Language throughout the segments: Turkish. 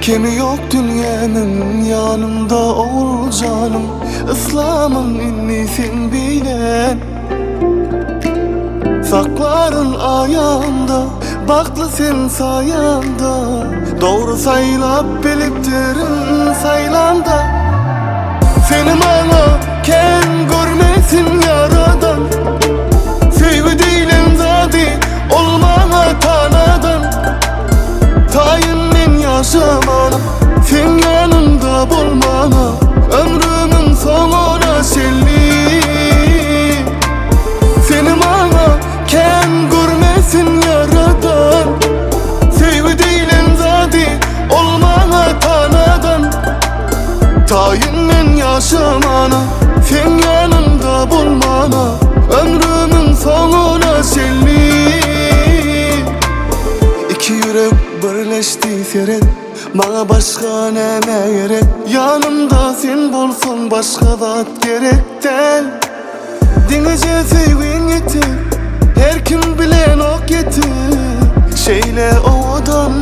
Kimi yok dünyanın yanımda ol canım. İslam'ın innisin bilen, sakların ayağında, baklı sen sayanda. Doğru saylap biliptirin saylanda. Seni bana ken görmesin yaradan. Sevgi değilim zadi olmana tanadan. Tayinmin yaşamana, sen yanımda bulmana. Ömrümün sonuna şelli. Seni bana ken görmesin yaradan. Sevgi değilim zadi olmana tanadan. Tayinmin yaşamana, sen yanımda bulmana. Ömrümün sonuna şelli. İki yürek birleşti seret, bana başka neme gerek? Yanımda sen bulsun, başka zat gerek değil. Dinice sevgin yetti, her kim bilen ok yetti. Şeyle o adam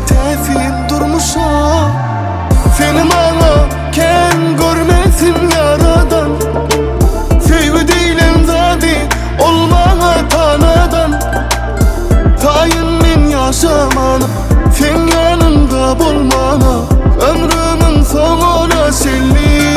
tesir durmuşa. Seni bana ken görmesin yaradan. Sevgi değilim zadi olmana tanadan. Tayinmin yaşamana, sen yanımda bulmana. Ömrümün sonuna şelli.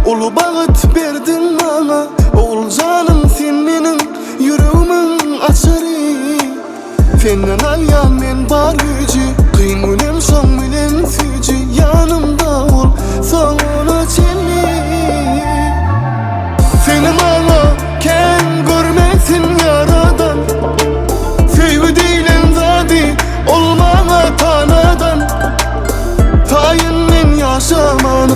Ulu bağıt verdin bana, oğul canım sen benim yüreğimin açarı. Senden alyan men var gücü, kıyın günem son bilen sücü. Yanımda ol sonuna çelli. Seni bana ken görmesin yaradan. Sevgi değilim zadi olmana tanadan. Tayinmin yaşamana,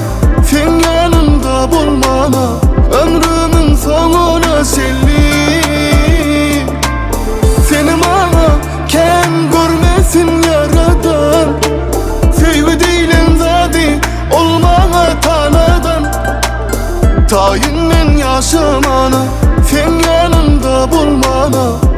sen yanımda bulmana. Ömrümün sonuna şelli. Seni bana ken görmesin yaradan. Sevgi değilim zadi olmana tanadan. Tayinmin yaşamana, sen yanımda bulmana.